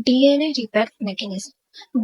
DNA repair mechanism.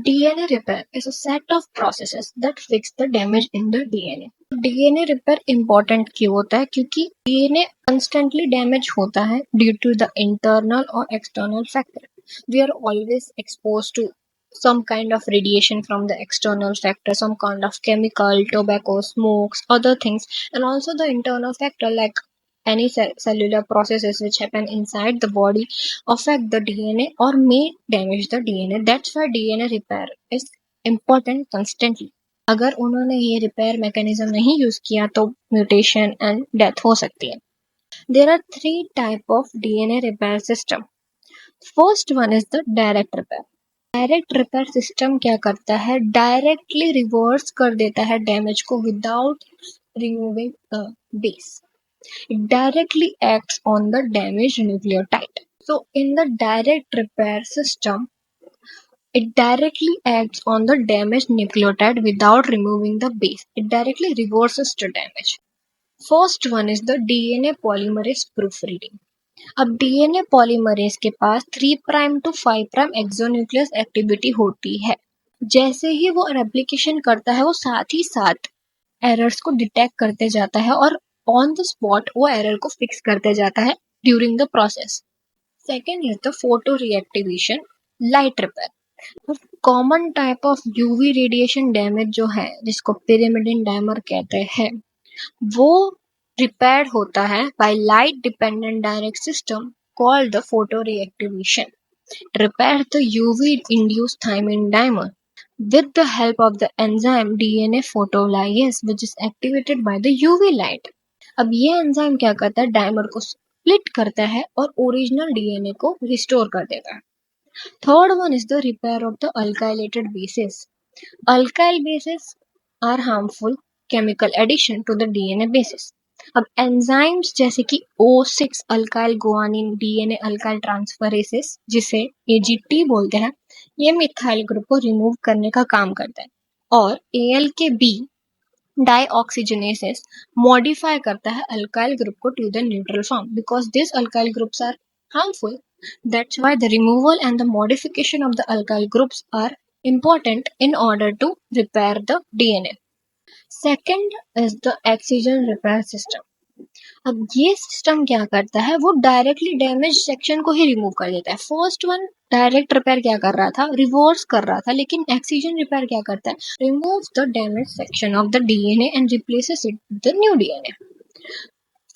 DNA repair is a set of processes that fix the damage in the DNA. DNA repair important क्यों होता है? क्योंकि DNA constantly damage होता है due to the internal or external factor. We are always exposed to some kind of radiation from the external factor, some kind of chemical, tobacco, smokes, other things, and also the internal factor like any cellular processes which happen inside the body affect the DNA or may damage the DNA. That's why DNA repair is important constantly. अगर उन्होंने ये repair mechanism नहीं use किया तो mutation and death हो सकती है. There are 3 type of DNA repair system. First one is the direct repair. Direct repair system क्या करता है? डायरेक्टली रिवर्स कर देता है डैमेज को without removing the base. It directly acts on the damaged nucleotide. So in the direct repair system, it directly acts on the damaged nucleotide without removing the base. It directly reverses the damage. First one is the DNA polymerase proofreading. अब DNA polymerase के पास 3 prime to 5 prime exonuclease activity होती है. जैसे ही वो replication करता है वो साथ ही साथ एरर्स को डिटेक्ट करते जाता है और ऑन द स्पॉट वो एरर को फिक्स करते जाता है during the process. Second is the photo reactivation light repair. Common type of UV radiation damage जो है जिसको पिरिमिडिन डायमर कहते हैं वो रिपेयर होता है by light dependent direct system called the photo reactivation. Repair the UV induced thymine dimer with the help of the enzyme DNA photolysase which is activated by the UV light. अब ये enzyme क्या करता है? Dimer को split करता है और original DNA को रिस्टोर कर देता है. Third one is the repair of the alkylated bases. Alkyl bases are harmful chemical addition to the DNA bases. अब एंजाइम्स जैसे कि O6 alkyl guanine DNA alkyl transferases जिसे एजीटी बोलते हैं, ये मिथाइल ग्रुप को रिमूव करने का काम करता है. और ALKB डाईऑक्सीजनेसेस मॉडिफाई करता है अल्काइल ग्रुप को to the neutral form. Because this alkyl groups are harmful, that's why the removal and the modification of the alkyl groups are important in order to repair the DNA. Second is the excision repair system. अब ये system क्या करता है? वो directly damage section को ही remove कर देता है. फर्स्ट वन डायरेक्ट रिपेयर क्या कर रहा था? रिवर्स कर रहा था. लेकिन एक्सीजन रिपेयर क्या करता है? Removes the damage section of the DNA and replaces it with the new DNA.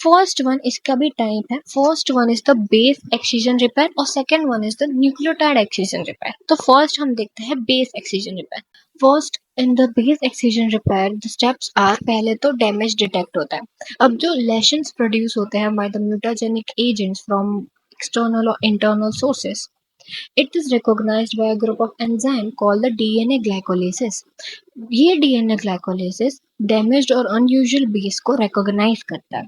First one इसका भी टाइप है. First one is the base excision repair और second one is the nucleotide excision repair. तो first हम देखते हैं base excision repair. First in the base excision repair the steps are, पहले तो डैमेज डिटेक्ट होता है. अब जो लेशंस प्रोड्यूस होते हैं by the mutagenic agents from external और internal sources, it is recognized by a group of enzyme called the DNA glycolases. ये DNA glycolases damaged और unusual base को recognize करता है.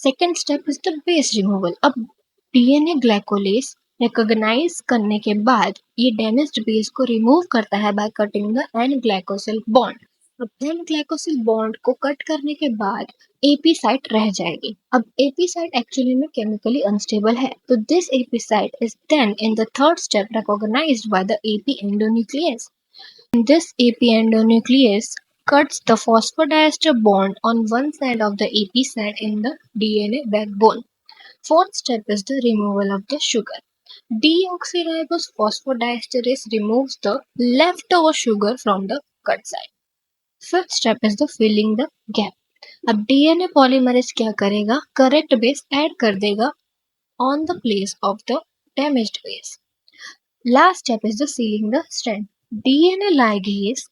Second step is the base removal. अब DNA glycolase recognize करने के बाद ये damaged base को remove करता है by cutting the N-glycosyl bond. अब N-glycosyl bond को कट करने के बाद AP साइट रह जाएगी. अब AP साइट एक्चुअली में केमिकली अनस्टेबल है, तो this AP site is then in the third step recognized by the AP endonuclease. This AP endonuclease cuts the phosphodiester bond on one side of the AP site in the DNA backbone. Fourth step is the removal of the sugar. Deoxyribose phosphodiesterase removes the leftover sugar from the cut site. Fifth step is the filling the gap. अब DNA polymerase क्या करेगा? Correct base add कर देगा on the place of the damaged base. Last step is the sealing the strand. DNA ligase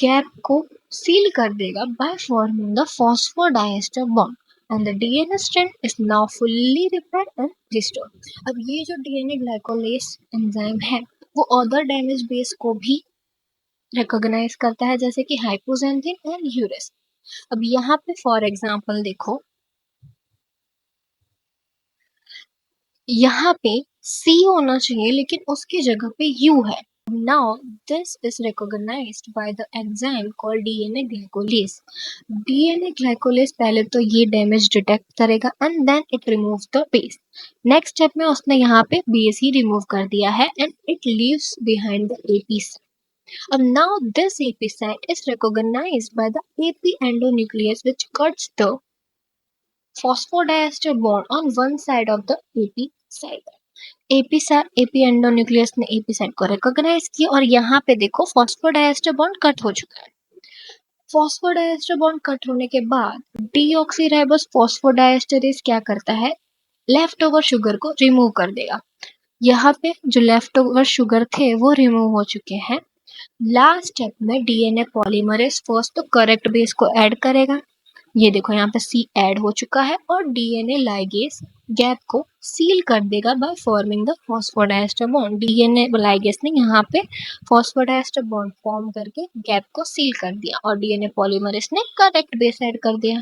gap को seal कर देगा by forming the phosphodiester bond and the DNA strand is now fully repaired and restored. अब ये जो DNA glycolase enzyme है वो other damaged base को भी recognize करता है जैसे कि hypoxanthine and uracil. अब यहाँ पे फॉर एग्जाम्पल देखो, यहाँ पे C होना चाहिए लेकिन उसकी जगह पे U है. Now, this is recognized by the enzyme called DNA glycolase. DNA glycolase पहले तो ये डैमेज डिटेक्ट करेगा and then it removes the base. Next step में उसने यहाँ पे बेस ही रिमूव कर दिया है and it leaves behind the AP site. Now this AP site is recognized by the AP endonuclease which cuts the phosphodiester bond on one side of the AP site. AP endonuclease ने AP site को recognise किया और यहाँ पे देखो phosphodiester bond cut हो चुका है। फॉस्फोडाइएस्टर बॉन्ड कट होने के बाद डीऑक्सीराइबोस फॉस्फोडाइएस्टरेज क्या करता है, लेफ्ट ओवर शुगर को रिमूव कर देगा। यहाँ पे जो लेफ्ट ओवर शुगर थे वो रिमूव हो चुके हैं। लास्ट स्टेप में डीएनए पॉलीमरेज फर्स्ट तो करेक्ट बेस को ऐड करेगा, ये देखो यहाँ पे सी ऐड हो चुका है और डीएनए लाइगेज गैप को सील कर देगा by forming the phosphodiester bond. DNA ligase ने यहाँ पे फॉस्फोडाइएस्टर बॉन्ड फॉर्म करके गैप को सील कर दिया और डीएनए पॉलीमरेज ने करेक्ट बेस ऐड कर दिया।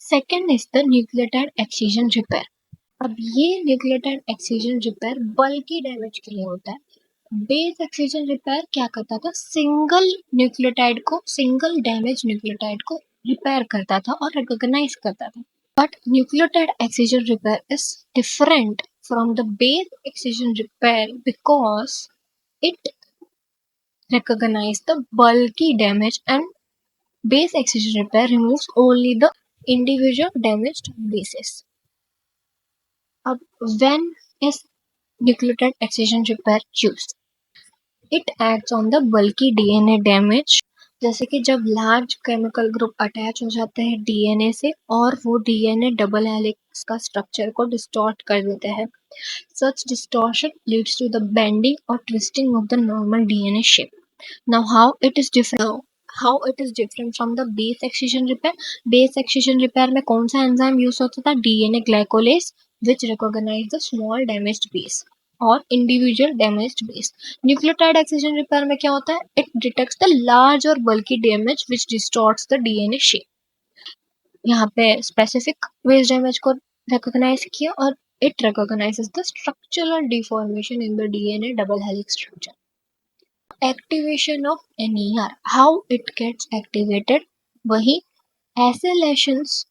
Second is the nucleotide excision repair. अब ये nucleotide excision repair bulky damage के लिए होता है। बेस एक्सcision रिपेयर क्या करता था, सिंगल न्यूक्लियोटाइड को, सिंगल डैमेज न्यूक्लियोटाइड को रिपेयर करता था और रिकॉग्नाइज करता था। But nucleotide excision repair is different from the base excision repair because it recognize the bulky damage and base excision repair removes only the individual damaged bases. अब when is nucleotide excision repair used? It acts on the bulky DNA damage, जैसे कि जब large chemical group attach हो जाते हैं DNA से और वो डीएनए डबल हेलिक्स का स्ट्रक्चर को डिस्टॉर्ट कर देते हैं। Such distortion leads to the bending or twisting of the normal DNA shape. Now, how it is different? How it is different from the base excision repair? Base excision repair में कौन सा enzyme use होता था, DNA glycolase, which recognize the small damaged base और individual damaged base. Nucleotide excision repair में क्या होता है, it detects the large और bulky damage which distorts the DNA shape. यहाँ पे specific base damage को recognize किया और it recognizes the structural deformation in the DNA double helix structure. Activation of NER, how it gets activated, वही ऐसे lesions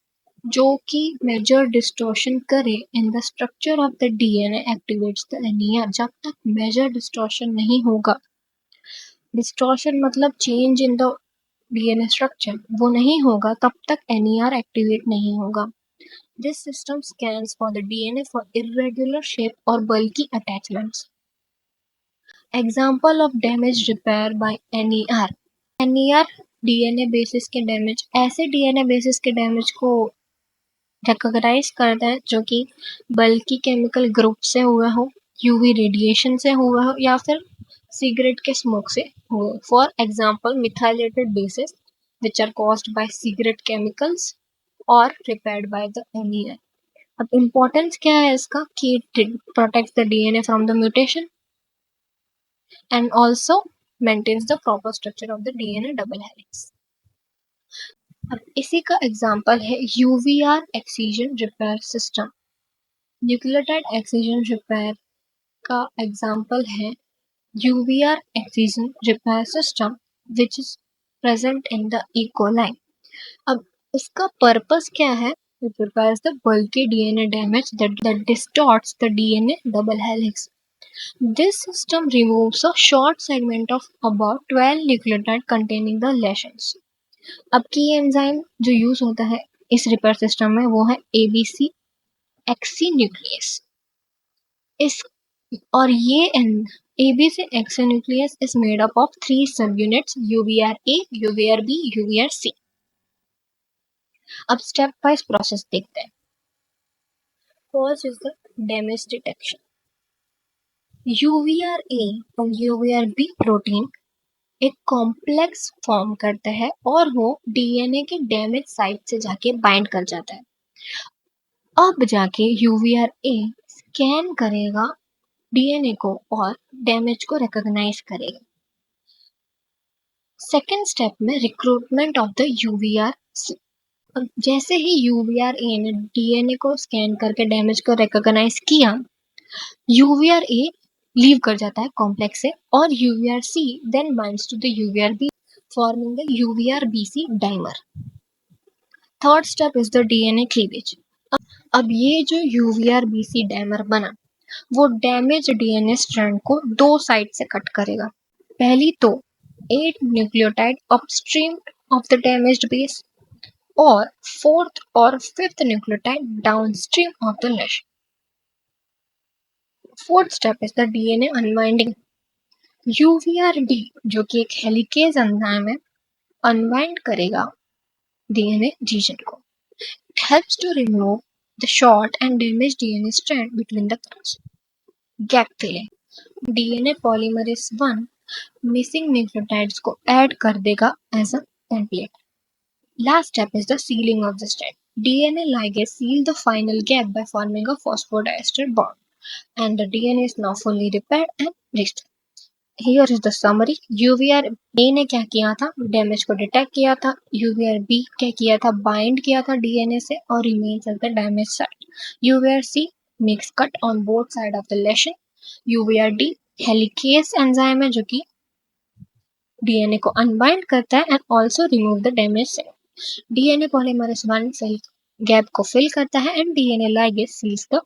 जो कि मेजर डिस्टॉर्शन करे in the structure of the DNA activates the NER। जब तक major distortion नहीं होगा, distortion मतलब change in the DNA structure, वो नहीं होगा तब तक NER एक्टिवेट नहीं होगा। This system scans for the DNA for irregular shape और bulky attachments. Example of damage repair by NER। NER DNA bases के डैमेज, ऐसे डीएनए बेसिस के डैमेज को रिकॉग्नाइज करता है जो कि बल्कि केमिकल ग्रुप से हुआ हो, यूवी रेडिएशन से हुआ हो या फिर सिगरेट के स्मोक से हुआ। For example methylated bases which are caused by cigarette chemicals और रिपेयर्ड बाय द NER। अब इम्पोर्टेंस क्या है इसका कि it protects the DNA from the mutation and also maintains the proper structure of the DNA double helix. अब इसी का example है UVR excision repair system. Nucleotide excision repair का एग्जाम्पल है UVR excision repair system which is present in the E. coli. अब इसका purpose क्या है, it repairs the bulky DNA damage that distorts the DNA double helix. This system removes a short segment of about 12 nucleotide containing the lesions. अब की enzyme जो use होता है इस रिपेयर सिस्टम में वो है ABC एक्सीन्यूक्लियस। इस और ये ABC exonuclease is made up of 3 subunits UVRA, UVRB, UVRC। अब स्टेप वाइज प्रोसेस देखते हैं। First is the damage detection. UVRA और UVRB प्रोटीन एक कॉम्प्लेक्स फॉर्म करता है और वो डीएनए के डैमेज साइट से जाके बाइंड कर जाता है। अब जाके UVRA स्कैन करेगा डीएनए को और डैमेज को रिकॉग्नाइज करेगा। सेकेंड स्टेप में रिक्रूटमेंट ऑफ द UVRC। अब जैसे ही UVRA ने डीएनए को स्कैन करके डैमेज को रिकॉग्नाइज किया, UVRA लीव कर जाता है कॉम्प्लेक्स से और UVRC then binds to the UVRB forming the UVRBC dimer. Third step is the DNA cleavage. अब ये जो UVRBC डायमर बना वो डैमेज डीएनए स्ट्रैंड को दो साइड से कट करेगा. पहली तो 8 nucleotide upstream of the damaged base और फोर्थ और fifth nucleotide downstream of the lesion. Fourth step is the DNA unwinding. UVRD जो कि एक हेलिकेज एंजाइम है अनवाइंड करेगा डीएनए रीजन को. It helps to remove the short and damaged DNA strand between the crowns. Gap filling. DNA polymerase 1 missing nucleotides को add कर देगा as a template. Last step is the sealing of the strand. DNA ligase seal the final gap by forming a phosphodiester bond, and the DNA is now fully repaired and restored. Here is the summary. UVRA ने क्या किया था, damage को detect किया था. UVRB क्या किया था, बाइंड किया था डीएनए से और remains at the damage site. UVRC makes cut on both side of the lesion. UVRD helicase enzyme है जो कि डीएनए को अनबाइंड करता है and also remove the damage cell. DNA polymerase 1 cell gap को फिल करता है and DNA ligase seals the